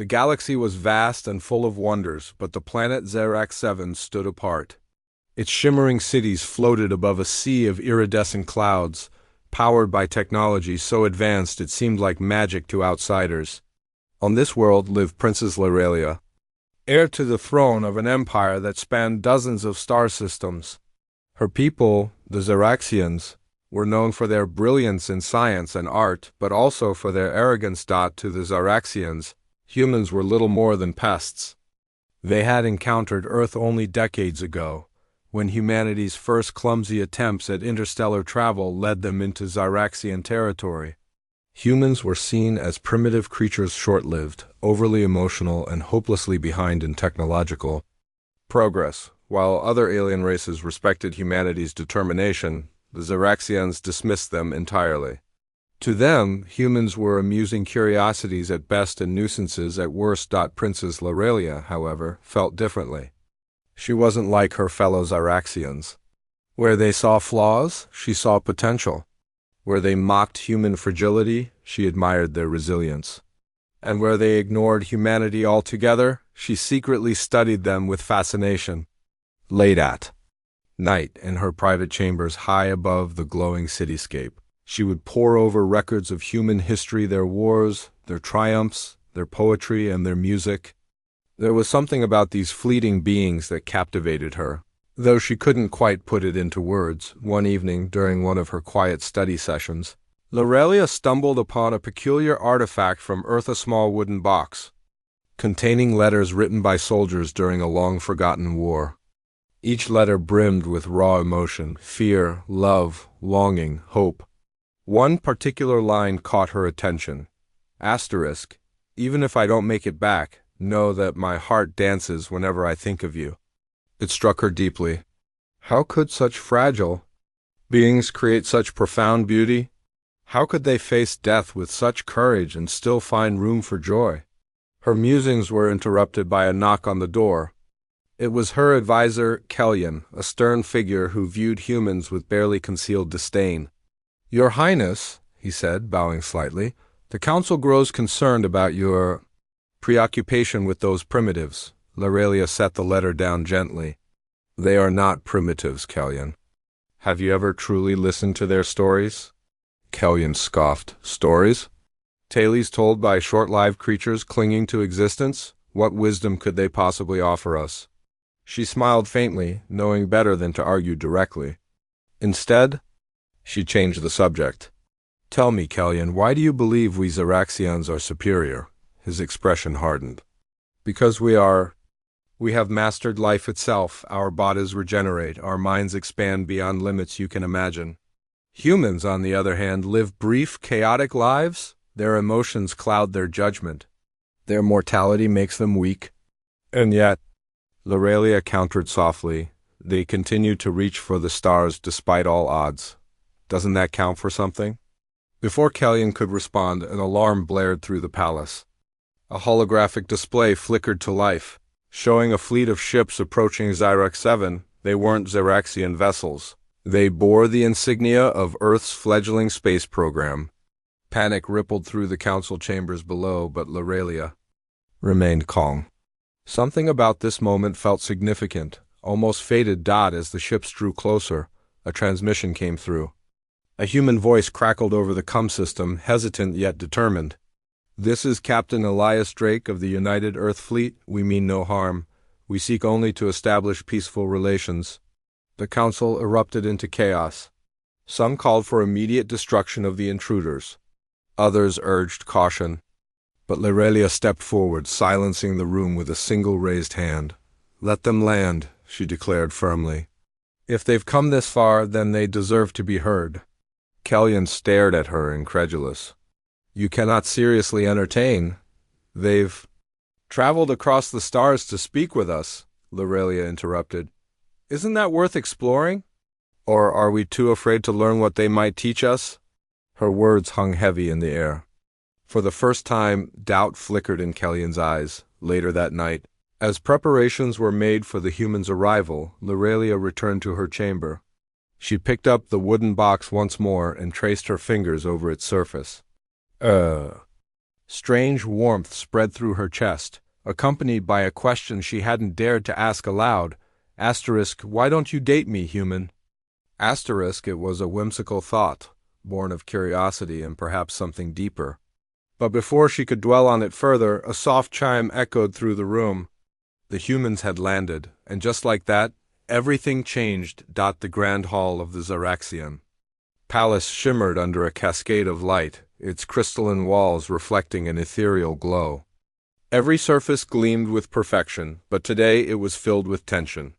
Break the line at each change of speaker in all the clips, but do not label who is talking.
The galaxy was vast and full of wonders, but the planet Xerax 7 stood apart. Its shimmering cities floated above a sea of iridescent clouds, powered by technology so advanced it seemed like magic to outsiders. On this world lived Princess Laurelia, heir to the throne of an empire that spanned dozens of star systems. Her people, the Xeraxians, were known for their brilliance in science and art, but also for their arrogance. To the Xeraxians, humans were little more than pests. They had encountered Earth only decades ago, when humanity's first clumsy attempts at interstellar travel led them into Xeraxian territory. Humans were seen as primitive creatures, short-lived, overly emotional, and hopelessly behind in technological progress. While other alien races respected humanity's determination, the Xeraxians dismissed them entirely. To them, humans were amusing curiosities at best and nuisances at worst. Princess Laurelia, however, felt differently. She wasn't like her fellow Xeraxians. Where they saw flaws, she saw potential. Where they mocked human fragility, she admired their resilience. And where they ignored humanity altogether, she secretly studied them with fascination. Late at night, in her private chambers high above the glowing cityscape, she would pore over records of human history, their wars, their triumphs, their poetry, and their music. There was something about these fleeting beings that captivated her, though she couldn't quite put it into words. One evening, during one of her quiet study sessions, Laurelia stumbled upon a peculiar artifact from Earth, a small wooden box, containing letters written by soldiers during a long-forgotten war. Each letter brimmed with raw emotion, fear, love, longing, hope. One particular line caught her attention. Asterisk, even if I don't make it back, know that my heart dances whenever I think of you. It struck her deeply. How could such fragile beings create such profound beauty? How could they face death with such courage and still find room for joy? Her musings were interrupted by a knock on the door. It was her advisor, Kellyan, a stern figure who viewed humans with barely concealed disdain. Your Highness, he said, bowing slightly, the Council grows concerned about your preoccupation with those primitives. Laurelia set the letter down gently. They are not primitives, Kellyan. Have you ever truly listened to their stories? Kellyan scoffed. Stories? Tales told by short-lived creatures clinging to existence? What wisdom could they possibly offer us? She smiled faintly, knowing better than to argue directly. Instead, she changed the subject. Tell me, Kellyan, why do you believe we Xeraxians are superior? His expression hardened. Because we have mastered life itself. Our bodies regenerate, our minds expand beyond limits you can imagine. Humans, on the other hand, live brief, chaotic lives. Their emotions cloud their judgment. Their mortality makes them weak. And yet, Laurelia countered softly, they continue to reach for the stars despite all odds. Doesn't that count for something? Before Kellyan could respond, an alarm blared through the palace. A holographic display flickered to life, showing a fleet of ships approaching Xerax 7. They weren't Xeraxian vessels. They bore the insignia of Earth's fledgling space program. Panic rippled through the council chambers below, but Laurelia remained calm. Something about this moment felt significant, almost fated. As the ships drew closer, a transmission came through. A human voice crackled over the comm system, hesitant yet determined. This is Captain Elias Drake of the United Earth Fleet. We mean no harm. We seek only to establish peaceful relations. The council erupted into chaos. Some called for immediate destruction of the intruders. Others urged caution. But Laurelia stepped forward, silencing the room with a single raised hand. Let them land, she declared firmly. If they've come this far, then they deserve to be heard. Kellyan stared at her, incredulous. You cannot seriously entertain. They've traveled across the stars to speak with us, Laurelia interrupted. Isn't that worth exploring? Or are we too afraid to learn what they might teach us? Her words hung heavy in the air. For the first time, doubt flickered in Kellyan's eyes. Later that night, as preparations were made for the humans' arrival, Laurelia returned to her chamber. She picked up the wooden box once more and traced her fingers over its surface. Strange warmth spread through her chest, accompanied by a question she hadn't dared to ask aloud. Asterisk, why don't you date me, human? Asterisk, it was a whimsical thought, born of curiosity and perhaps something deeper. But before she could dwell on it further, a soft chime echoed through the room. The humans had landed, and just like that, everything changed. The grand hall of the Zaraxian palace shimmered under a cascade of light, its crystalline walls reflecting an ethereal glow. Every surface gleamed with perfection, but today it was filled with tension.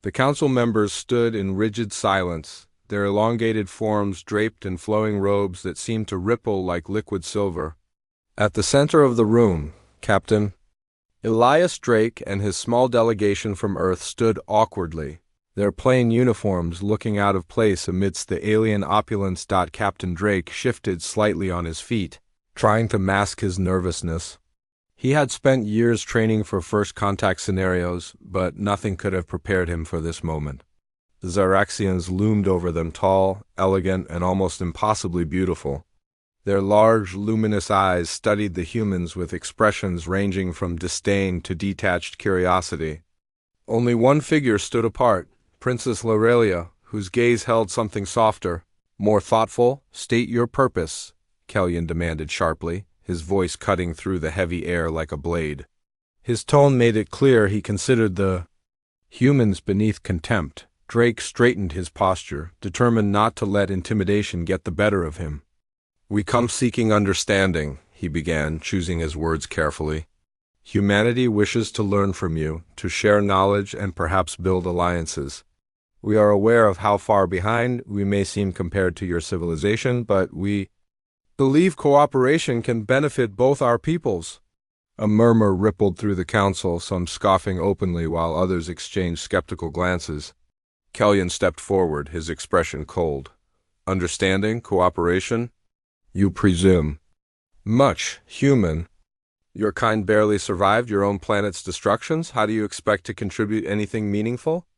The council members stood in rigid silence, their elongated forms draped in flowing robes that seemed to ripple like liquid silver. At the center of the room, Captain Elias Drake and his small delegation from Earth stood awkwardly, their plain uniforms looking out of place amidst the alien opulence. Captain Drake shifted slightly on his feet, trying to mask his nervousness. He had spent years training for first contact scenarios, but nothing could have prepared him for this moment. The Zaraxians loomed over them, tall, elegant, and almost impossibly beautiful. Their large, luminous eyes studied the humans with expressions ranging from disdain to detached curiosity. Only one figure stood apart, Princess Laurelia, whose gaze held something softer. More thoughtful. State your purpose, Kellyan demanded sharply, his voice cutting through the heavy air like a blade. His tone made it clear he considered the humans beneath contempt. Drake straightened his posture, determined not to let intimidation get the better of him. We come seeking understanding, he began, choosing his words carefully. Humanity wishes to learn from you, to share knowledge and perhaps build alliances. We are aware of how far behind we may seem compared to your civilization, but we believe cooperation can benefit both our peoples. A murmur rippled through the council, some scoffing openly while others exchanged skeptical glances. Kellyan stepped forward, his expression cold. Understanding, cooperation? You presume. Much, human. Your kind barely survived your own planet's destructions. How do you expect to contribute anything meaningful?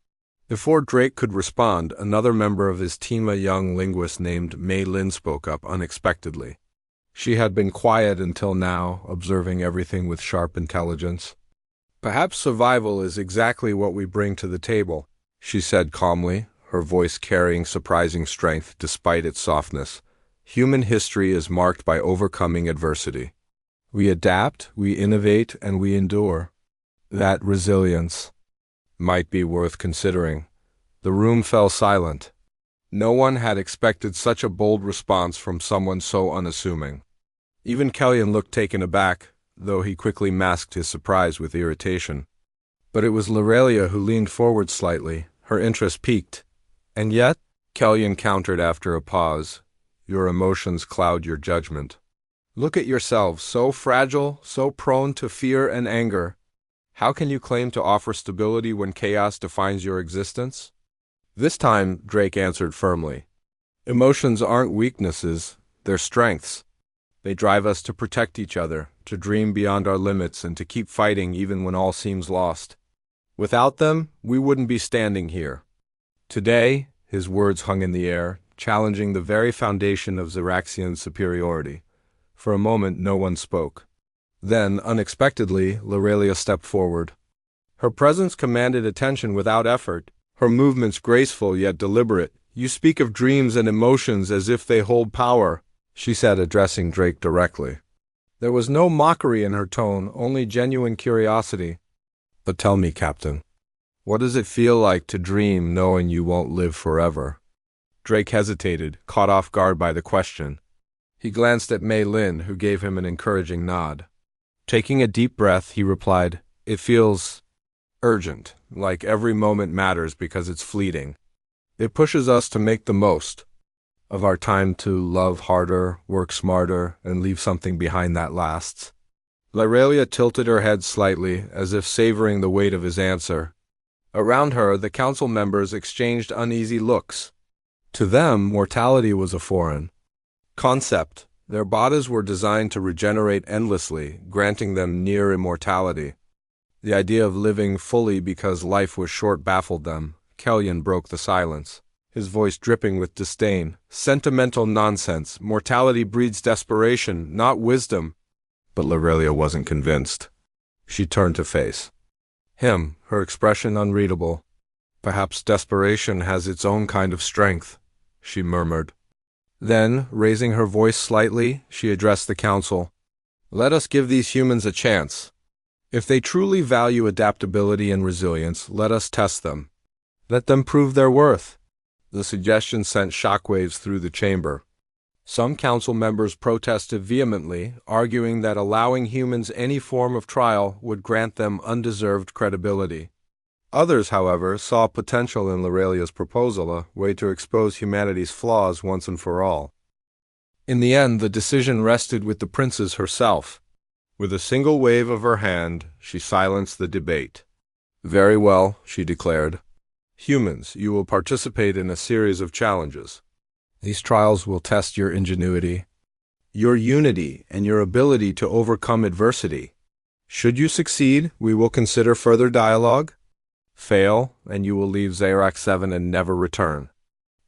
Before Drake could respond, another member of his team, a young linguist named Mei Lin, spoke up unexpectedly. She had been quiet until now, observing everything with sharp intelligence. Perhaps survival is exactly what we bring to the table, she said calmly, her voice carrying surprising strength despite its softness. Human history is marked by overcoming adversity. We adapt, we innovate, and we endure. That resilience might be worth considering. The room fell silent. No one had expected such a bold response from someone so unassuming. Even Kellyan looked taken aback, though he quickly masked his surprise with irritation. But it was Laurelia who leaned forward slightly, her interest piqued. And yet, Kellyan countered after a pause, your emotions cloud your judgment. Look at yourselves, so fragile, so prone to fear and anger. How can you claim to offer stability when chaos defines your existence? This time, Drake answered firmly. Emotions aren't weaknesses, they're strengths. They drive us to protect each other, to dream beyond our limits, and to keep fighting even when all seems lost. Without them, we wouldn't be standing here. Today, his words hung in the air, challenging the very foundation of Zaraxian superiority. For a moment, no one spoke. Then, unexpectedly, Laurelia stepped forward. Her presence commanded attention without effort, her movements graceful yet deliberate. You speak of dreams and emotions as if they hold power, she said, addressing Drake directly. There was no mockery in her tone, only genuine curiosity. But tell me, Captain, what does it feel like to dream knowing you won't live forever? Drake hesitated, caught off guard by the question. He glanced at Mei Lin, who gave him an encouraging nod. Taking a deep breath, he replied, It feels urgent, like every moment matters because it's fleeting. It pushes us to make the most of our time, to love harder, work smarter, and leave something behind that lasts. Laurelia tilted her head slightly, as if savoring the weight of his answer. Around her, the council members exchanged uneasy looks. To them, mortality was a foreign concept. Their bodies were designed to regenerate endlessly, granting them near immortality. The idea of living fully because life was short baffled them. Kellyan broke the silence, his voice dripping with disdain. Sentimental nonsense. Mortality breeds desperation, not wisdom. But Lorelia wasn't convinced. She turned to face him, her expression unreadable. Perhaps desperation has its own kind of strength, she murmured. Then, raising her voice slightly, she addressed the council. Let us give these humans a chance. If they truly value adaptability and resilience, let us test them. Let them prove their worth. The suggestion sent shockwaves through the chamber. Some council members protested vehemently, arguing that allowing humans any form of trial would grant them undeserved credibility. Others, however, saw potential in Lorelia's proposal, a way to expose humanity's flaws once and for all. In the end, the decision rested with the princess herself. With a single wave of her hand, she silenced the debate. Very well, she declared. Humans, you will participate in a series of challenges. These trials will test your ingenuity, your unity, and your ability to overcome adversity. Should you succeed, we will consider further dialogue. Fail, and you will leave Xerac 7 and never return.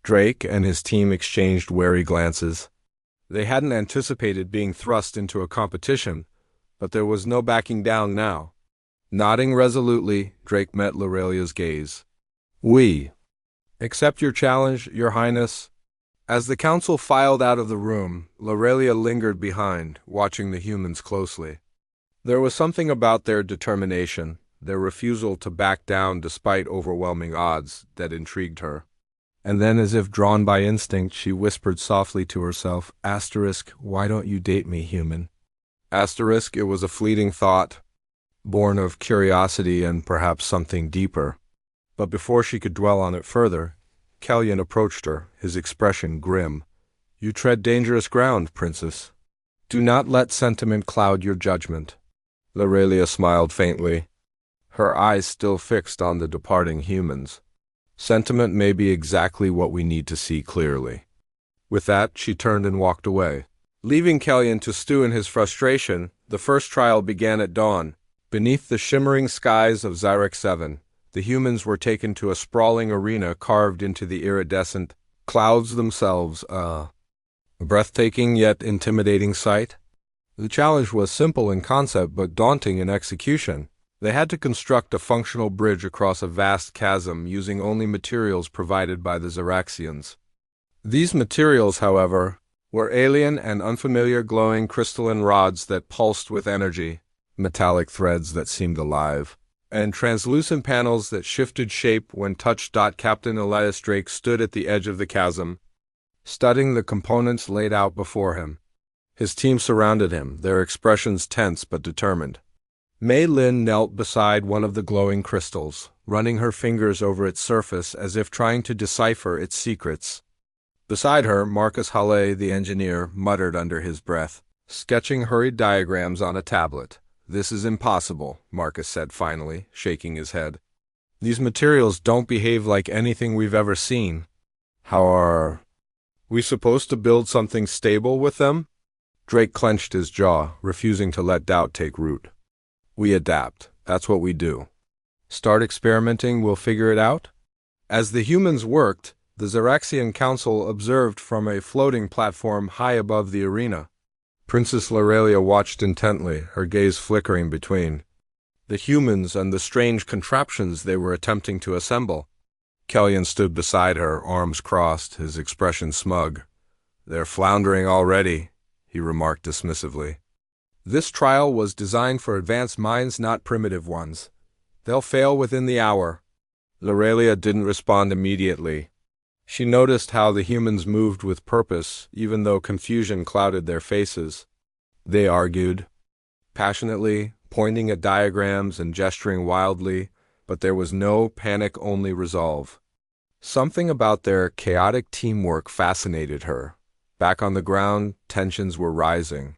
Drake and his team exchanged wary glances. They hadn't anticipated being thrust into a competition, but there was no backing down now. Nodding resolutely, Drake met Lorelia's gaze. We accept your challenge, Your Highness. As the council filed out of the room, Lorelia lingered behind, watching the humans closely. There was something about their determination, their refusal to back down despite overwhelming odds, that intrigued her. And then, as if drawn by instinct, she whispered softly to herself, why don't you date me, human? It was a fleeting thought, born of curiosity and perhaps something deeper. But before she could dwell on it further, Kellyan approached her, his expression grim. You tread dangerous ground, princess. Do not let sentiment cloud your judgment. Lorelia smiled faintly, her eyes still fixed on the departing humans. Sentiment may be exactly what we need to see clearly. With that, she turned and walked away. Leaving Kellyan to stew in his frustration, the first trial began at dawn. Beneath the shimmering skies of Xerac 7, the humans were taken to a sprawling arena carved into the iridescent clouds themselves, a breathtaking yet intimidating sight. The challenge was simple in concept but daunting in execution. They had to construct a functional bridge across a vast chasm using only materials provided by the Xeraxians. These materials, however, were alien and unfamiliar glowing crystalline rods that pulsed with energy, metallic threads that seemed alive, and translucent panels that shifted shape when touched. Captain Elias Drake stood at the edge of the chasm, studying the components laid out before him. His team surrounded him, their expressions tense but determined. Mei Lin knelt beside one of the glowing crystals, running her fingers over its surface as if trying to decipher its secrets. Beside her, Marcus Halle, the engineer, muttered under his breath, sketching hurried diagrams on a tablet. This is impossible, Marcus said finally, shaking his head. These materials don't behave like anything we've ever seen. How are we supposed to build something stable with them? Drake clenched his jaw, refusing to let doubt take root. We adapt. That's what we do. Start experimenting, we'll figure it out? As the humans worked, the Xeraxian Council observed from a floating platform high above the arena. Princess Lorelia watched intently, her gaze flickering between the humans and the strange contraptions they were attempting to assemble. Kellyan stood beside her, arms crossed, his expression smug. They're floundering already, he remarked dismissively. This trial was designed for advanced minds, not primitive ones. They'll fail within the hour. Lorelia didn't respond immediately. She noticed how the humans moved with purpose, even though confusion clouded their faces. They argued, passionately, pointing at diagrams and gesturing wildly, but there was no panic-only resolve. Something about their chaotic teamwork fascinated her. Back on the ground, tensions were rising.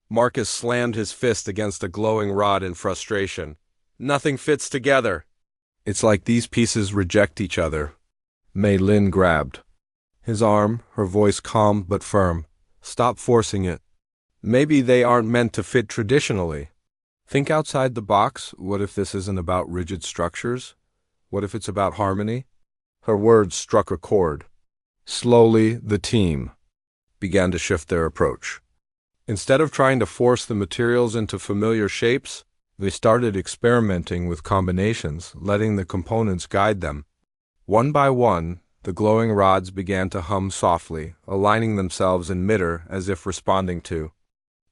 Marcus slammed his fist against a glowing rod in frustration. Nothing fits together. It's like these pieces reject each other. Mei Lin grabbed his arm, her voice calm but firm. Stop forcing it. Maybe they aren't meant to fit traditionally. Think outside the box. What if this isn't about rigid structures? What if it's about harmony? Her words struck a chord. Slowly, the team began to shift their approach. Instead of trying to force the materials into familiar shapes, they started experimenting with combinations, letting the components guide them. One by one, the glowing rods began to hum softly, aligning themselves in midair as if responding to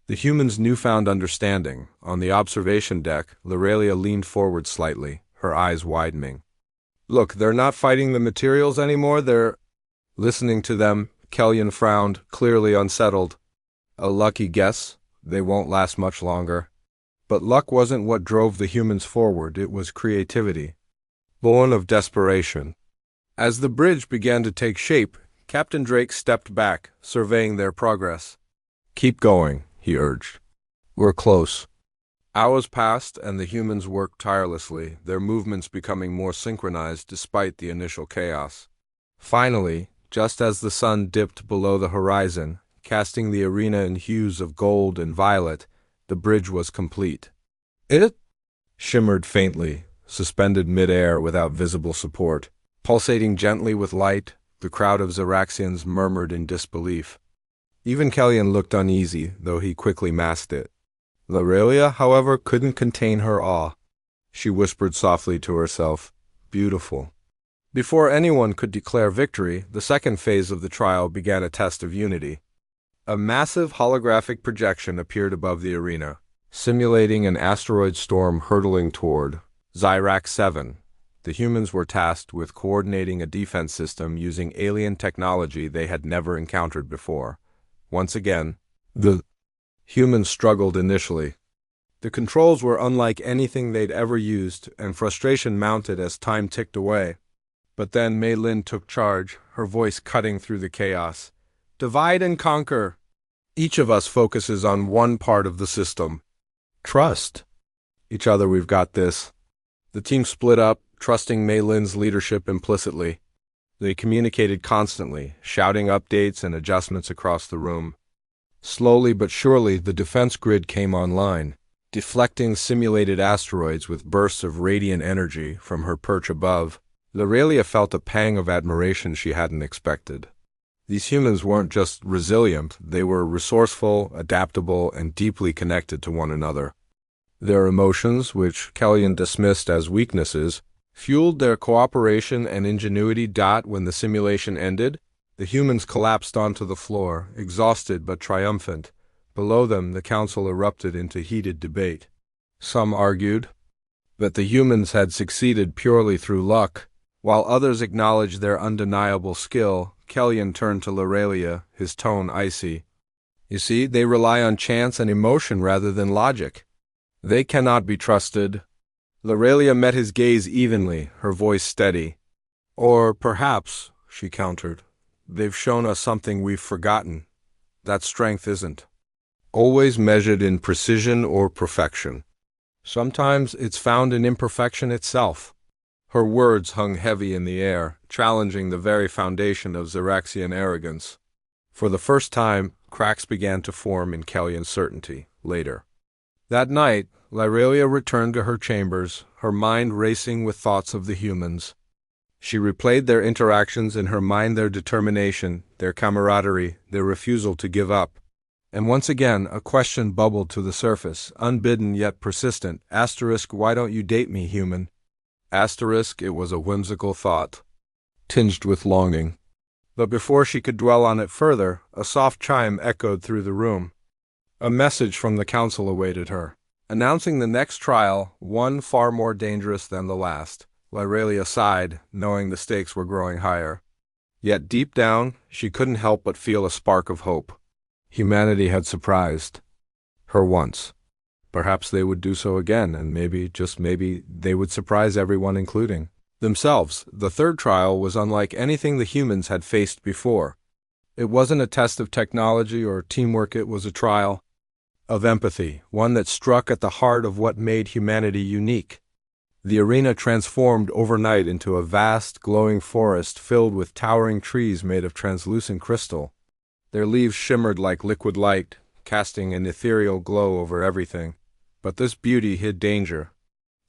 the humans' newfound understanding. On the observation deck, Lorelia leaned forward slightly, her eyes widening. Look, they're not fighting the materials anymore, they're... Listening to them, Kellyan frowned, clearly unsettled. A lucky guess, they won't last much longer. But luck wasn't what drove the humans forward, it was creativity, born of desperation. As the bridge began to take shape, Captain Drake stepped back, surveying their progress. Keep going, he urged. We're close. Hours passed, and the humans worked tirelessly, their movements becoming more synchronized despite the initial chaos. Finally, just as the sun dipped below the horizon, casting the arena in hues of gold and violet, the bridge was complete. It shimmered faintly, suspended mid-air without visible support. Pulsating gently with light, the crowd of Zeraxians murmured in disbelief. Even Kellyan looked uneasy, though he quickly masked it. Lorelia, however, couldn't contain her awe. She whispered softly to herself, "Beautiful." Before anyone could declare victory, the second phase of the trial began a test of unity. A massive holographic projection appeared above the arena, simulating an asteroid storm hurtling toward Zirac 7. The humans were tasked with coordinating a defense system using alien technology they had never encountered before. Once again, the humans struggled initially. The controls were unlike anything they'd ever used, and frustration mounted as time ticked away. But then Mei Lin took charge, her voice cutting through the chaos. Divide and conquer. Each of us focuses on one part of the system. Trust each other, we've got this. The team split up, trusting Mei Lin's leadership implicitly. They communicated constantly, shouting updates and adjustments across the room. Slowly but surely, the defense grid came online, deflecting simulated asteroids with bursts of radiant energy from her perch above. Lorelia felt a pang of admiration she hadn't expected. These humans weren't just resilient, they were resourceful, adaptable, and deeply connected to one another. Their emotions, which Kellyan dismissed as weaknesses, fueled their cooperation and ingenuity. When the simulation ended, the humans collapsed onto the floor, exhausted but triumphant. Below them, the council erupted into heated debate. Some argued that the humans had succeeded purely through luck, while others acknowledged their undeniable skill. Kellyan turned to Lorelia, his tone icy. You see, they rely on chance and emotion rather than logic. They cannot be trusted. Lorelia met his gaze evenly, her voice steady. Or perhaps, she countered, they've shown us something we've forgotten. That strength isn't always measured in precision or perfection. Sometimes it's found in imperfection itself. Her words hung heavy in the air, challenging the very foundation of Zeraxian arrogance. For the first time, cracks began to form in Kellyan's certainty. Later that night, Lorelia returned to her chambers, her mind racing with thoughts of the humans. She replayed their interactions in her mind, their determination, their camaraderie, their refusal to give up. And once again, a question bubbled to the surface, unbidden yet persistent. Why don't you date me, human? It was a whimsical thought, tinged with longing. But before she could dwell on it further, a soft chime echoed through the room. A message from the council awaited her, announcing the next trial, one far more dangerous than the last. Lorelia sighed, knowing the stakes were growing higher. Yet deep down, she couldn't help but feel a spark of hope. Humanity had surprised her once. Perhaps they would do so again, and maybe, just maybe, they would surprise everyone, including themselves. The third trial was unlike anything the humans had faced before. It wasn't a test of technology or teamwork, it was a trial of empathy, one that struck at the heart of what made humanity unique. The arena transformed overnight into a vast, glowing forest filled with towering trees made of translucent crystal. Their leaves shimmered like liquid light, casting an ethereal glow over everything. But this beauty hid danger,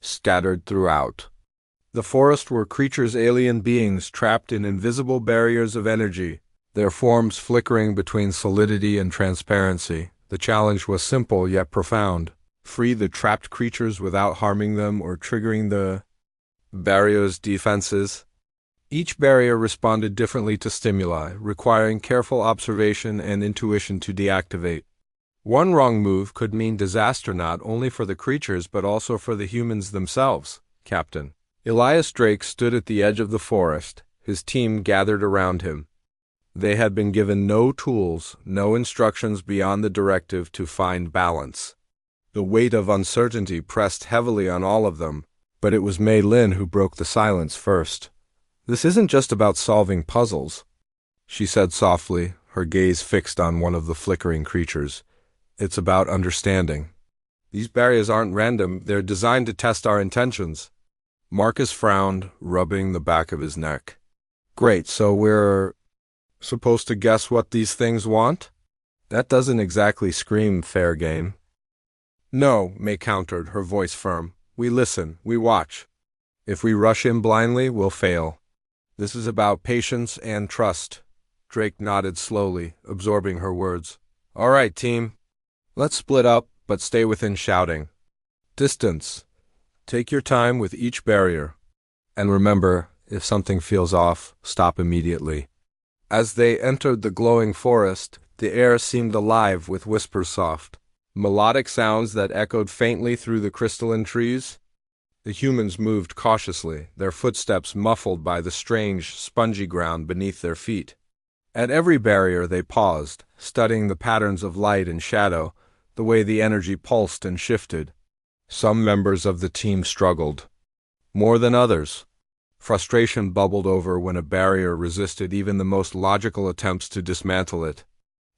scattered throughout. The forest were creatures, alien beings trapped in invisible barriers of energy, their forms flickering between solidity and transparency, The challenge was simple yet profound. Free the trapped creatures without harming them or triggering the barrier's defenses. Each barrier responded differently to stimuli, requiring careful observation and intuition to deactivate. One wrong move could mean disaster not only for the creatures but also for the humans themselves, Captain. Elias Drake stood at the edge of the forest, his team gathered around him. They had been given no tools, no instructions beyond the directive to find balance. The weight of uncertainty pressed heavily on all of them, but it was Mei Lin who broke the silence first. "This isn't just about solving puzzles," she said softly, her gaze fixed on one of the flickering creatures. "It's about understanding. These barriers aren't random, they're designed to test our intentions." Marcus frowned, rubbing the back of his neck. "Great, so we're supposed to guess what these things want? That doesn't exactly scream fair game." "No," May countered, her voice firm. "We listen, we watch. If we rush in blindly, we'll fail. This is about patience and trust." Drake nodded slowly, absorbing her words. "All right, team. Let's split up, but stay within shouting distance. Take your time with each barrier. And remember, if something feels off, stop immediately." As they entered the glowing forest, the air seemed alive with whispers soft, melodic sounds that echoed faintly through the crystalline trees. The humans moved cautiously, their footsteps muffled by the strange, spongy ground beneath their feet. At every barrier they paused, studying the patterns of light and shadow, the way the energy pulsed and shifted. Some members of the team struggled, more than others. Frustration bubbled over when a barrier resisted even the most logical attempts to dismantle it.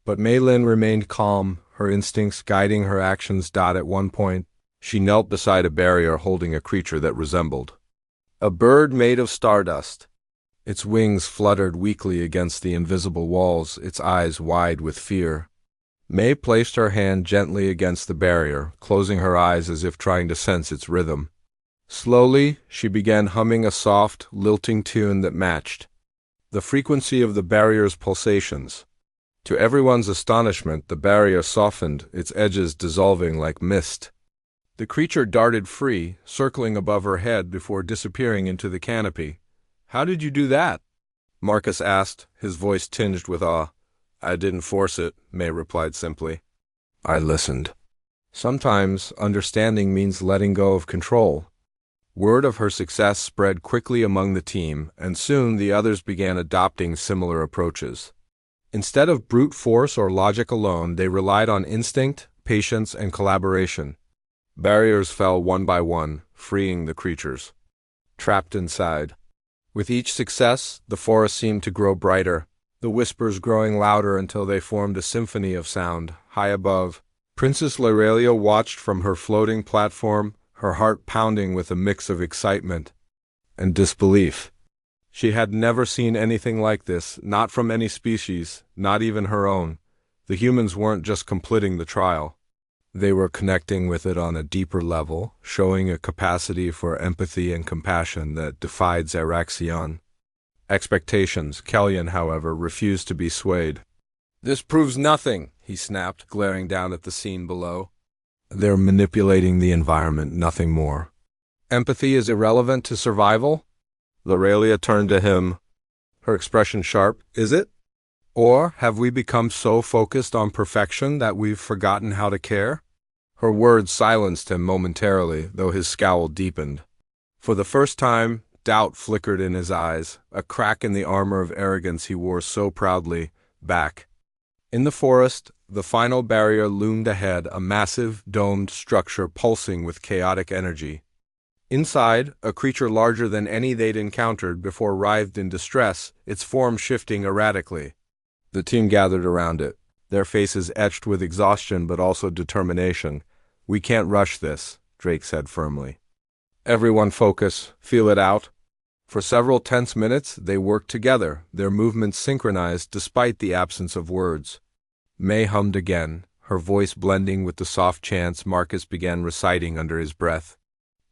But Mei Lin remained calm, her instincts guiding her actions. At one point, she knelt beside a barrier holding a creature that resembled a bird made of stardust. Its wings fluttered weakly against the invisible walls, its eyes wide with fear. May placed her hand gently against the barrier, closing her eyes as if trying to sense its rhythm. Slowly, she began humming a soft, lilting tune that matched the frequency of the barrier's pulsations. To everyone's astonishment, the barrier softened, its edges dissolving like mist. The creature darted free, circling above her head before disappearing into the canopy. "How did you do that?" Marcus asked, his voice tinged with awe. "I didn't force it," May replied simply. "I listened." Sometimes understanding means letting go of control. Word of her success spread quickly among the team, and soon the others began adopting similar approaches. Instead of brute force or logic alone, they relied on instinct, patience, and collaboration. Barriers fell one by one, freeing the creatures trapped inside. With each success, the forest seemed to grow brighter, the whispers growing louder until they formed a symphony of sound. High above, Princess Laurelia watched from her floating platform, her heart pounding with a mix of excitement and disbelief. She had never seen anything like this, not from any species, not even her own. The humans weren't just completing the trial. They were connecting with it on a deeper level, showing a capacity for empathy and compassion that defied Zeraxion expectations. Kellyan, however, refused to be swayed. "This proves nothing," he snapped, glaring down at the scene below. "They're manipulating the environment, nothing more." "Empathy is irrelevant to survival?" Laurelia turned to him, her expression sharp. "Is it? Or have we become so focused on perfection that we've forgotten how to care?" Her words silenced him momentarily, though his scowl deepened. For the first time, doubt flickered in his eyes, a crack in the armor of arrogance he wore so proudly, back. In the forest, the final barrier loomed ahead, a massive, domed structure pulsing with chaotic energy. Inside, a creature larger than any they'd encountered before writhed in distress, its form shifting erratically. The team gathered around it, their faces etched with exhaustion but also determination. "We can't rush this," Drake said firmly. "Everyone focus, feel it out." For several tense minutes, they worked together, their movements synchronized despite the absence of words. May hummed again, her voice blending with the soft chants Marcus began reciting under his breath.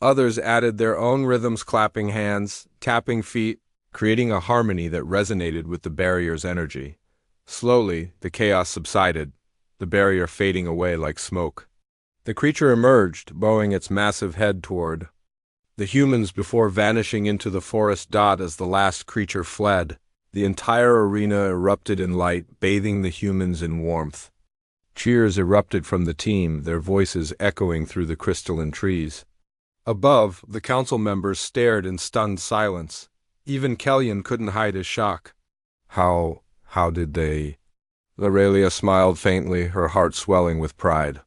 Others added their own rhythms, clapping hands, tapping feet, creating a harmony that resonated with the barrier's energy. Slowly, the chaos subsided, the barrier fading away like smoke. The creature emerged, bowing its massive head toward the humans before vanishing into the forest. As the last creature fled, the entire arena erupted in light, bathing the humans in warmth. Cheers erupted from the team, their voices echoing through the crystalline trees. Above, the council members stared in stunned silence. Even Kellyan couldn't hide his shock. How did they? Lorelia smiled faintly, her heart swelling with pride.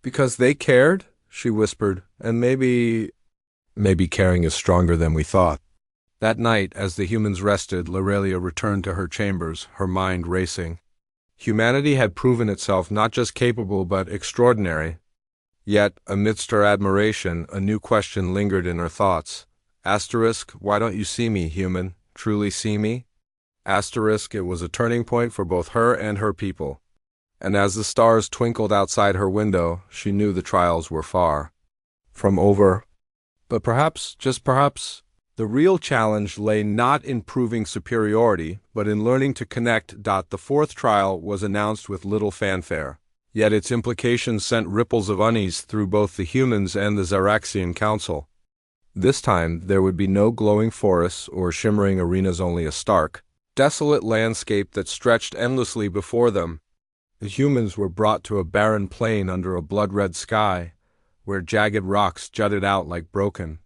Because they cared, she whispered, and maybe caring is stronger than we thought. That night, as the humans rested, Lorelia returned to her chambers, her mind racing. Humanity had proven itself not just capable but extraordinary. Yet, amidst her admiration, a new question lingered in her thoughts. Asterisk, why don't you see me, human? Truly see me? Asterisk, it was a turning point for both her and her people. And as the stars twinkled outside her window, she knew the trials were far from over. But perhaps, just perhaps, the real challenge lay not in proving superiority, but in learning to connect. The fourth trial was announced with little fanfare. Yet its implications sent ripples of unease through both the humans and the Zaraxian Council. This time, there would be no glowing forests or shimmering arenas, only a stark, desolate landscape that stretched endlessly before them. The humans were brought to a barren plain under a blood-red sky, where jagged rocks jutted out like broken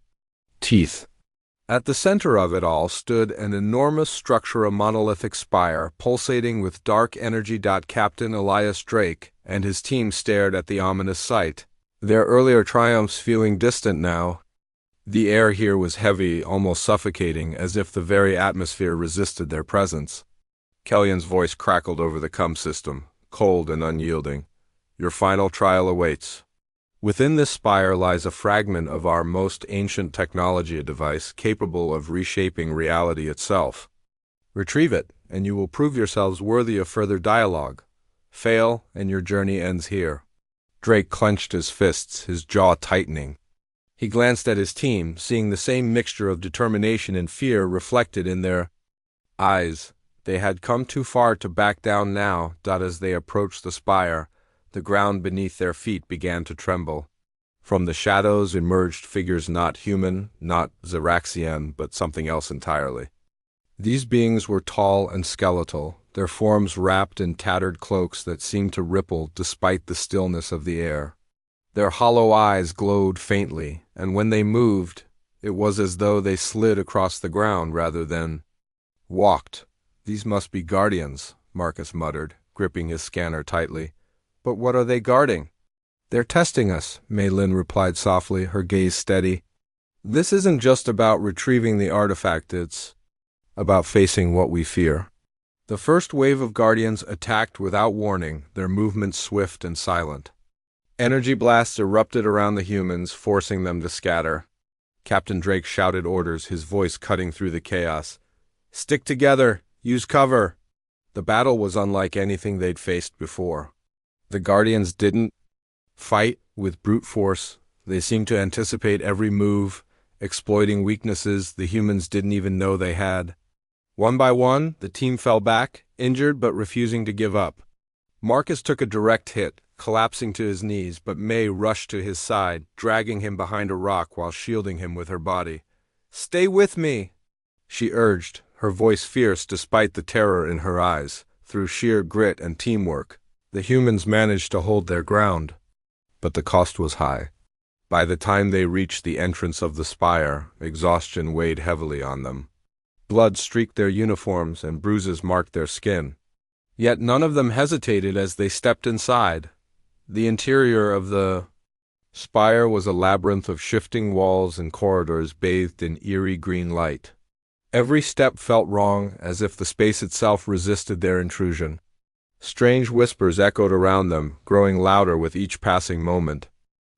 teeth. At the center of it all stood an enormous structure, a monolithic spire, pulsating with dark energy. Captain Elias Drake and his team stared at the ominous sight, their earlier triumphs feeling distant now. The air here was heavy, almost suffocating, as if the very atmosphere resisted their presence. Kellyan's voice crackled over the system, cold and unyielding. Your final trial awaits. Within this spire lies a fragment of our most ancient technology, a device capable of reshaping reality itself. Retrieve it, and you will prove yourselves worthy of further dialogue. Fail, and your journey ends here. Drake clenched his fists, his jaw tightening. He glanced at his team, seeing the same mixture of determination and fear reflected in their eyes. They had come too far to back down now. As they approached the spire, the ground beneath their feet began to tremble. From the shadows emerged figures not human, not Zaraxian, but something else entirely. These beings were tall and skeletal, their forms wrapped in tattered cloaks that seemed to ripple despite the stillness of the air. Their hollow eyes glowed faintly, and when they moved, it was as though they slid across the ground rather than walked. These must be guardians, Marcus muttered, gripping his scanner tightly. But what are they guarding? They're testing us, Mei Lin replied softly, her gaze steady. This isn't just about retrieving the artifact, it's about facing what we fear. The first wave of guardians attacked without warning, their movements swift and silent. Energy blasts erupted around the humans, forcing them to scatter. Captain Drake shouted orders, his voice cutting through the chaos. Stick together! Use cover! The battle was unlike anything they'd faced before. The Guardians didn't fight with brute force. They seemed to anticipate every move, exploiting weaknesses the humans didn't even know they had. One by one, the team fell back, injured but refusing to give up. Marcus took a direct hit, collapsing to his knees, but May rushed to his side, dragging him behind a rock while shielding him with her body. Stay with me, she urged, her voice fierce despite the terror in her eyes. Through sheer grit and teamwork, the humans managed to hold their ground. But the cost was high. By the time they reached the entrance of the spire, exhaustion weighed heavily on them. Blood streaked their uniforms and bruises marked their skin. Yet none of them hesitated as they stepped inside. The interior of the spire was a labyrinth of shifting walls and corridors bathed in eerie green light. Every step felt wrong, as if the space itself resisted their intrusion. Strange whispers echoed around them, growing louder with each passing moment.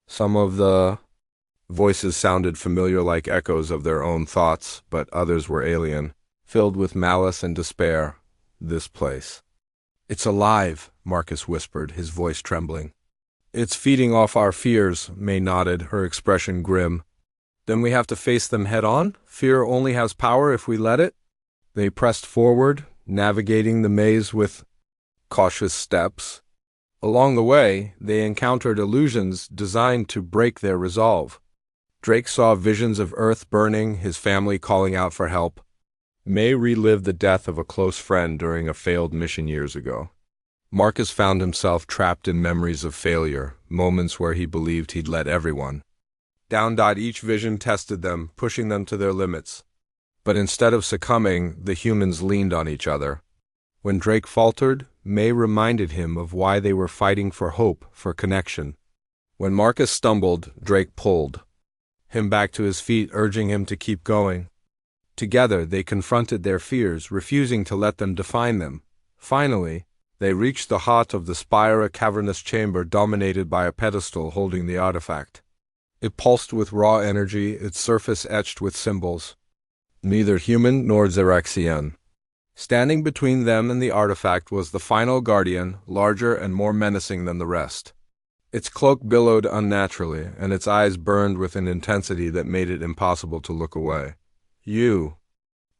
Some of the voices sounded familiar, like echoes of their own thoughts, but others were alien, filled with malice and despair. This place. It's alive, Marcus whispered, his voice trembling. It's feeding off our fears, May nodded, her expression grim. Then we have to face them head-on? Fear only has power if we let it? They pressed forward, navigating the maze with cautious steps. Along the way, they encountered illusions designed to break their resolve. Drake saw visions of Earth burning, his family calling out for help. May relived the death of a close friend during a failed mission years ago. Marcus found himself trapped in memories of failure, moments where he believed he'd let everyone down. Each vision tested them, pushing them to their limits. But instead of succumbing, the humans leaned on each other. When Drake faltered, May reminded him of why they were fighting for hope, for connection. When Marcus stumbled, Drake pulled him back to his feet, urging him to keep going. Together, they confronted their fears, refusing to let them define them. Finally, they reached the heart of the spire, a cavernous chamber dominated by a pedestal holding the artifact. It pulsed with raw energy, its surface etched with symbols. Neither human nor Xeraxian. Standing between them and the artifact was the final guardian, larger and more menacing than the rest. Its cloak billowed unnaturally, and its eyes burned with an intensity that made it impossible to look away. "You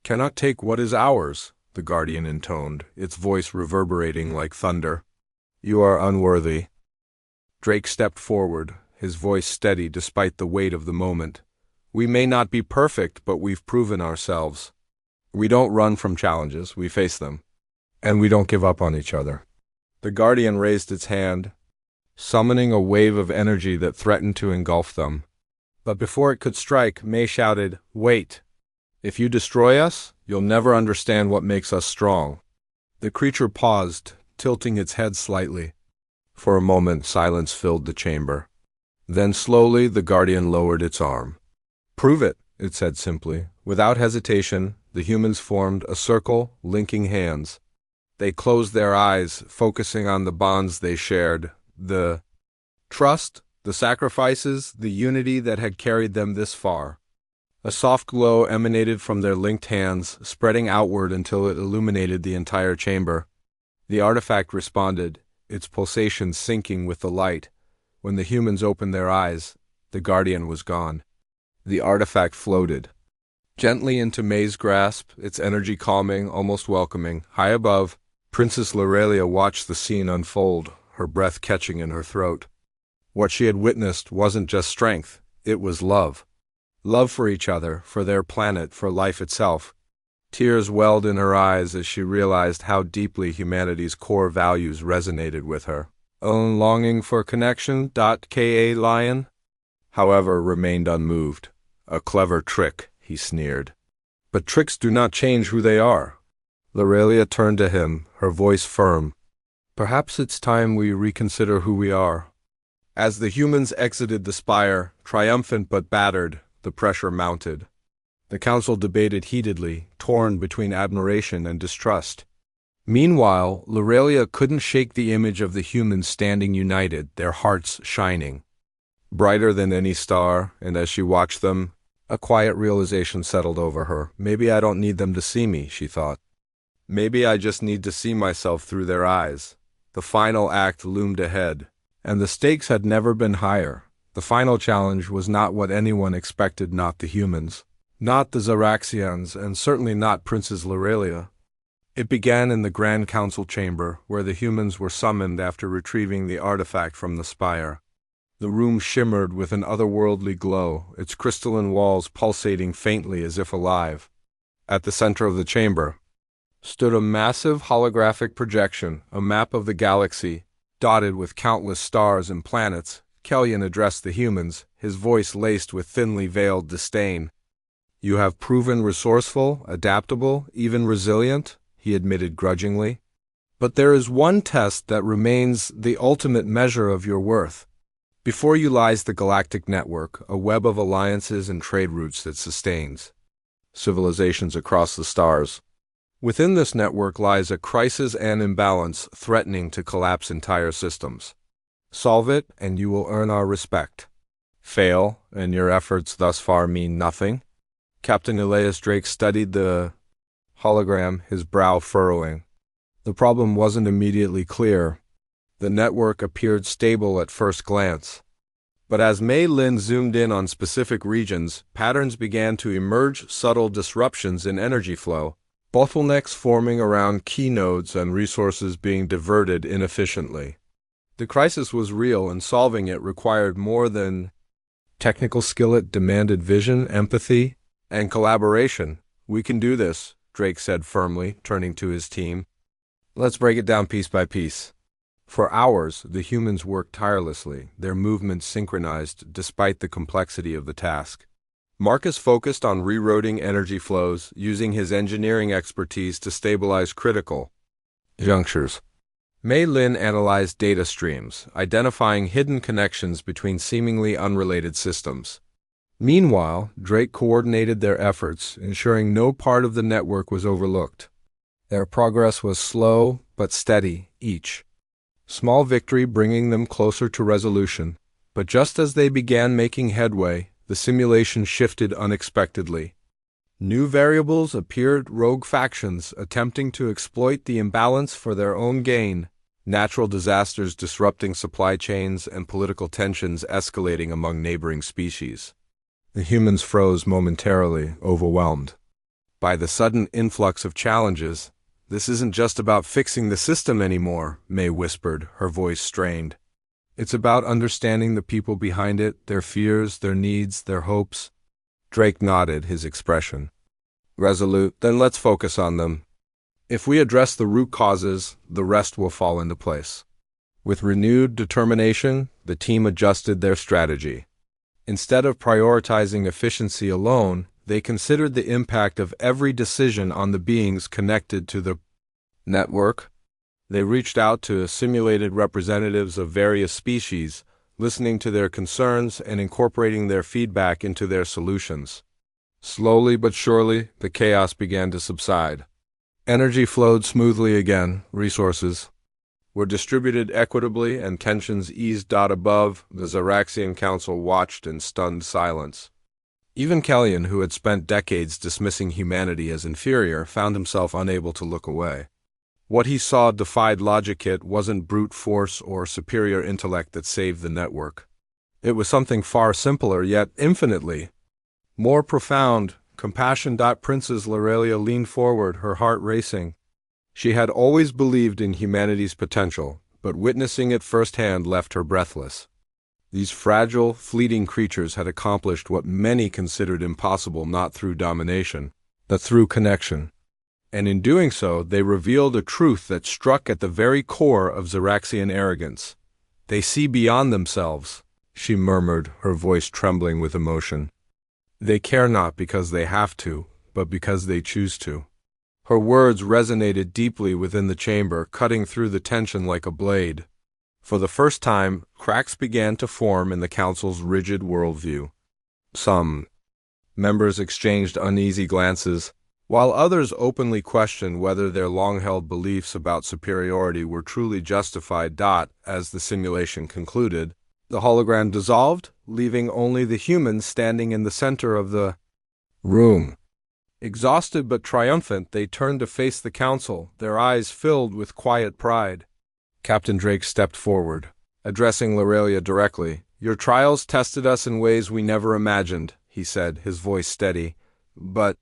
cannot take what is ours," the guardian intoned, its voice reverberating like thunder. "You are unworthy." Drake stepped forward, his voice steady despite the weight of the moment. "We may not be perfect, but we've proven ourselves. We don't run from challenges, we face them. And we don't give up on each other." The guardian raised its hand, summoning a wave of energy that threatened to engulf them. But before it could strike, May shouted, "Wait! If you destroy us, you'll never understand what makes us strong." The creature paused, tilting its head slightly. For a moment, silence filled the chamber. Then slowly, the guardian lowered its arm. "Prove it," it said simply. Without hesitation, the humans formed a circle, linking hands. They closed their eyes, focusing on the bonds they shared, the trust, the sacrifices, the unity that had carried them this far. A soft glow emanated from their linked hands, spreading outward until it illuminated the entire chamber. The artifact responded, its pulsations syncing with the light. When the humans opened their eyes, the guardian was gone. The artifact floated gently into May's grasp, its energy calming, almost welcoming. High above, Princess Lorelia watched the scene unfold, her breath catching in her throat. What she had witnessed wasn't just strength, it was love. Love for each other, for their planet, for life itself. Tears welled in her eyes as she realized how deeply humanity's core values resonated with her. Own longing for connection. Ka Lion, however, remained unmoved. "A clever trick," he sneered. "But tricks do not change who they are." Lorelia turned to him, her voice firm. "Perhaps it's time we reconsider who we are." As the humans exited the spire, triumphant but battered, the pressure mounted. The council debated heatedly, torn between admiration and distrust. Meanwhile, Lorelia couldn't shake the image of the humans standing united, their hearts shining brighter than any star, and as she watched them, a quiet realization settled over her. "Maybe I don't need them to see me," she thought. "Maybe I just need to see myself through their eyes." The final act loomed ahead, and the stakes had never been higher. The final challenge was not what anyone expected, not the humans, not the Xeraxians, and certainly not Princess Lorelia. It began in the Grand Council chamber, where the humans were summoned after retrieving the artifact from the spire. The room shimmered with an otherworldly glow, its crystalline walls pulsating faintly as if alive. At the center of the chamber stood a massive holographic projection, a map of the galaxy, dotted with countless stars and planets. Kellyan addressed the humans, his voice laced with thinly veiled disdain. "You have proven resourceful, adaptable, even resilient," he admitted grudgingly. "But there is one test that remains the ultimate measure of your worth. Before you lies the galactic network, a web of alliances and trade routes that sustains civilizations across the stars. Within this network lies a crisis and imbalance threatening to collapse entire systems. Solve it, and you will earn our respect. Fail, and your efforts thus far mean nothing." Captain Elias Drake studied the hologram, his brow furrowing. The problem wasn't immediately clear. The network appeared stable at first glance. But as Mei Lin zoomed in on specific regions, patterns began to emerge, subtle disruptions in energy flow, bottlenecks forming around key nodes and resources being diverted inefficiently. The crisis was real, and solving it required more than technical skill. It demanded vision, empathy, and collaboration. "We can do this," Drake said firmly, turning to his team. "Let's break it down piece by piece." For hours, the humans worked tirelessly, their movements synchronized despite the complexity of the task. Marcus focused on rerouting energy flows, using his engineering expertise to stabilize critical junctures. Mei Lin analyzed data streams, identifying hidden connections between seemingly unrelated systems. Meanwhile, Drake coordinated their efforts, ensuring no part of the network was overlooked. Their progress was slow but steady, each small victory bringing them closer to resolution. But just as they began making headway, the simulation shifted unexpectedly. New variables appeared, rogue factions attempting to exploit the imbalance for their own gain, natural disasters disrupting supply chains, and political tensions escalating among neighboring species. The humans froze momentarily, overwhelmed by the sudden influx of challenges. "This isn't just about fixing the system anymore," May whispered, her voice strained. "It's about understanding the people behind it, their fears, their needs, their hopes." Drake nodded, his expression resolute. "Then let's focus on them. If we address the root causes, the rest will fall into place." With renewed determination, the team adjusted their strategy. Instead of prioritizing efficiency alone, they considered the impact of every decision on the beings connected to the network. They reached out to simulated representatives of various species, listening to their concerns and incorporating their feedback into their solutions. Slowly but surely, the chaos began to subside. Energy flowed smoothly again, resources were distributed equitably, and tensions eased. Above, the Zaraxian Council watched in stunned silence. Even Kellyan, who had spent decades dismissing humanity as inferior, found himself unable to look away. What he saw defied logic. It wasn't brute force or superior intellect that saved the network. It was something far simpler, yet infinitely more profound: compassion. Princess Lorelia leaned forward, her heart racing. She had always believed in humanity's potential, but witnessing it firsthand left her breathless. These fragile, fleeting creatures had accomplished what many considered impossible, not through domination, but through connection. And in doing so, they revealed a truth that struck at the very core of Zaraxian arrogance. "They see beyond themselves," she murmured, her voice trembling with emotion. "They care not because they have to, but because they choose to." Her words resonated deeply within the chamber, cutting through the tension like a blade. For the first time, cracks began to form in the Council's rigid worldview. Some members exchanged uneasy glances, while others openly questioned whether their long-held beliefs about superiority were truly justified. As the simulation concluded, the hologram dissolved, leaving only the humans standing in the center of the room. Exhausted but triumphant, they turned to face the Council, their eyes filled with quiet pride. Captain Drake stepped forward, addressing Lorelia directly. "Your trials tested us in ways we never imagined," he said, his voice steady. "But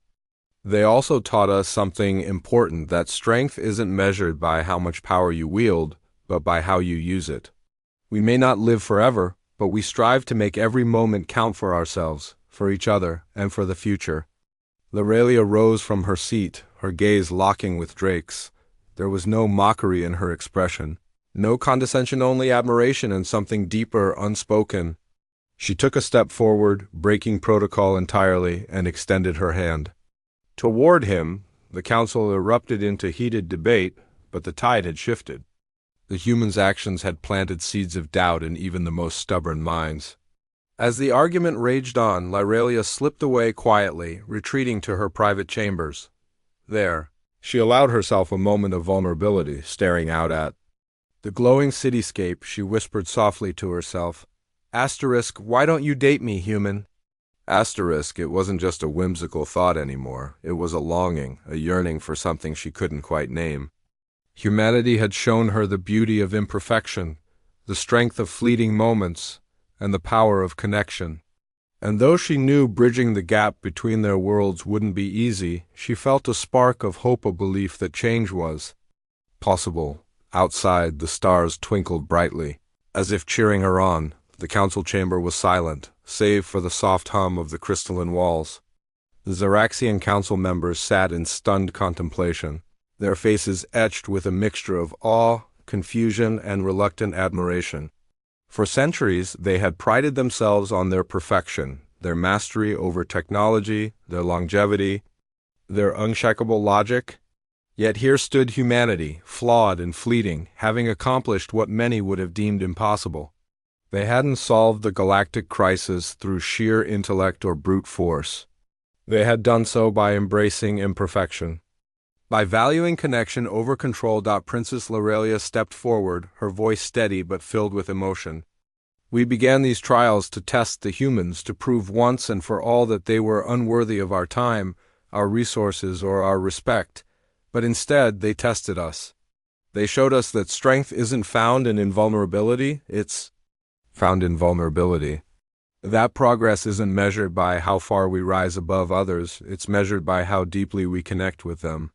they also taught us something important: that strength isn't measured by how much power you wield, but by how you use it. We may not live forever, but we strive to make every moment count for ourselves, for each other, and for the future." Lorelia rose from her seat, her gaze locking with Drake's. There was no mockery in her expression, no condescension, only admiration and something deeper, unspoken. She took a step forward, breaking protocol entirely, and extended her hand. Toward him, the Council erupted into heated debate, but the tide had shifted. The humans' actions had planted seeds of doubt in even the most stubborn minds. As the argument raged on, Lorelia slipped away quietly, retreating to her private chambers. There, she allowed herself a moment of vulnerability, staring out at the glowing cityscape. She whispered softly to herself, "Why don't you date me, human?" It wasn't just a whimsical thought anymore. It was a longing, a yearning for something she couldn't quite name. Humanity had shown her the beauty of imperfection, the strength of fleeting moments, and the power of connection. And though she knew bridging the gap between their worlds wouldn't be easy, she felt a spark of hope, a belief that change was possible. Outside, the stars twinkled brightly, As if cheering her on, the council chamber was silent, save for the soft hum of the crystalline walls. The Zeraxian council members sat in stunned contemplation, their faces etched with a mixture of awe, confusion, and reluctant admiration. For centuries, they had prided themselves on their perfection, their mastery over technology, their longevity, their unshakable logic. Yet here stood humanity, flawed and fleeting, having accomplished what many would have deemed impossible. They hadn't solved the galactic crisis through sheer intellect or brute force. They had done so by embracing imperfection. By valuing connection over control. Princess Lorelia stepped forward, her voice steady but filled with emotion. We began these trials to test the humans, to prove once and for all that they were unworthy of our time, our resources, or our respect. But instead, they tested us. They showed us that strength isn't found in invulnerability, it's found in vulnerability. That progress isn't measured by how far we rise above others, it's measured by how deeply we connect with them.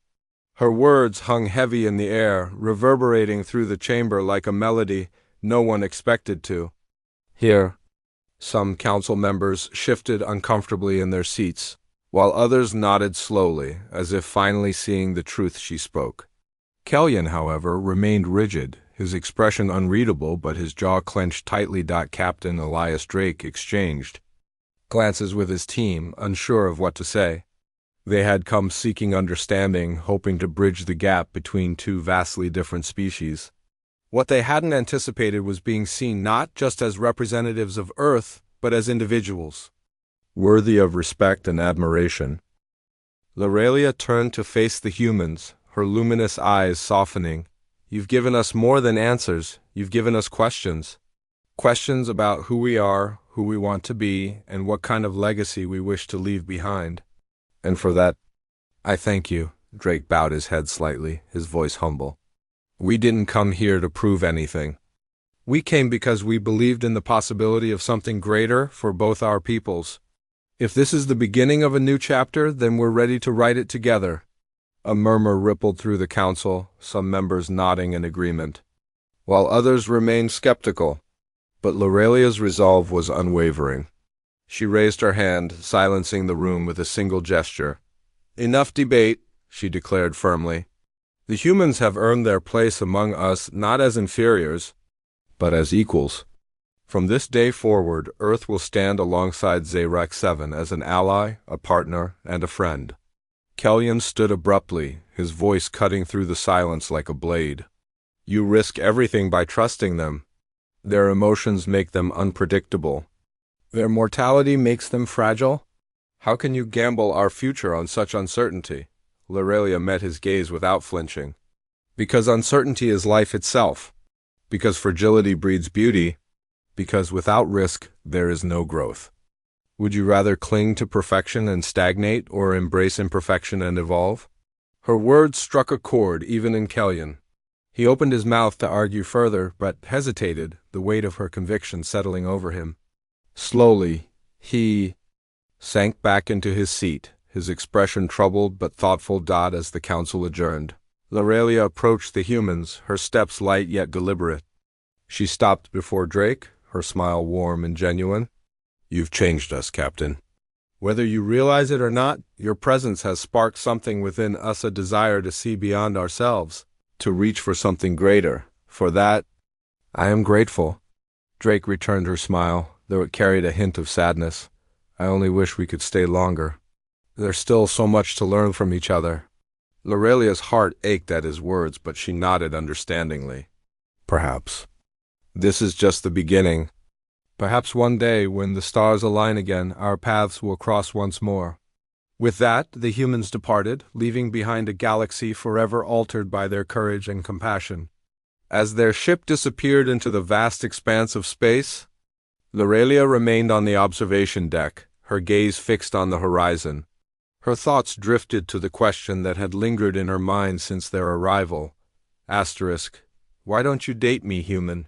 Her words hung heavy in the air, reverberating through the chamber like a melody no one expected to. Here, some council members shifted uncomfortably in their seats, while others nodded slowly, as if finally seeing the truth she spoke. Kellyan, however, remained rigid, his expression unreadable but his jaw clenched tightly. Captain Elias Drake exchanged glances with his team, unsure of what to say. They had come seeking understanding, hoping to bridge the gap between two vastly different species. What they hadn't anticipated was being seen not just as representatives of Earth, but as individuals, worthy of respect and admiration. Lorelia turned to face the humans, her luminous eyes softening. You've given us more than answers, you've given us questions. Questions about who we are, who we want to be, and what kind of legacy we wish to leave behind. And for that, I thank you. Drake bowed his head slightly, his voice humble. We didn't come here to prove anything. We came because we believed in the possibility of something greater for both our peoples. If this is the beginning of a new chapter, then we're ready to write it together. A murmur rippled through the council, some members nodding in agreement, while others remained skeptical. But Lorelia's resolve was unwavering. She raised her hand, silencing the room with a single gesture. Enough debate, she declared firmly. The humans have earned their place among us not as inferiors, but as equals. From this day forward, Earth will stand alongside Zerax 7 as an ally, a partner, and a friend. Kellyan stood abruptly, his voice cutting through the silence like a blade. You risk everything by trusting them. Their emotions make them unpredictable. Their mortality makes them fragile. How can you gamble our future on such uncertainty? Lorelia met his gaze without flinching. Because uncertainty is life itself. Because fragility breeds beauty. Because without risk, there is no growth. Would you rather cling to perfection and stagnate, or embrace imperfection and evolve? Her words struck a chord even in Kellyan. He opened his mouth to argue further, but hesitated, the weight of her conviction settling over him. Slowly, he sank back into his seat, his expression troubled but thoughtful. As the council adjourned, Lorelia approached the humans, her steps light yet deliberate. She stopped before Drake, her smile warm and genuine. You've changed us, Captain. Whether you realize it or not, your presence has sparked something within us, a desire to see beyond ourselves, to reach for something greater. For that, I am grateful. Drake returned her smile, though it carried a hint of sadness. I only wish we could stay longer. There's still so much to learn from each other. Lorelia's heart ached at his words, but she nodded understandingly. Perhaps. This is just the beginning. Perhaps one day, when the stars align again, our paths will cross once more. With that, the humans departed, leaving behind a galaxy forever altered by their courage and compassion. As their ship disappeared into the vast expanse of space, Lorelia remained on the observation deck, her gaze fixed on the horizon. Her thoughts drifted to the question that had lingered in her mind since their arrival. Why don't you date me, human?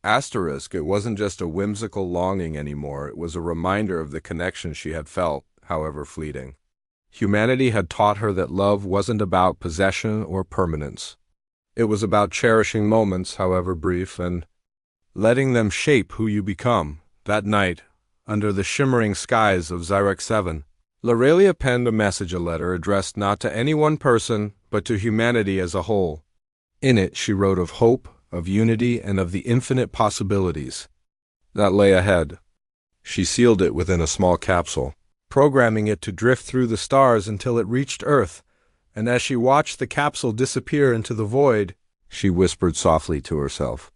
It wasn't just a whimsical longing anymore, it was a reminder of the connection she had felt, however fleeting. Humanity had taught her that love wasn't about possession or permanence. It was about cherishing moments, however brief, and letting them shape who you become. That night, under the shimmering skies of Xyrex 7, Lorelia penned a message, a letter addressed not to any one person, but to humanity as a whole. In it, she wrote of hope, of unity, and of the infinite possibilities that lay ahead. She sealed it within a small capsule, programming it to drift through the stars until it reached Earth, and as she watched the capsule disappear into the void, she whispered softly to herself,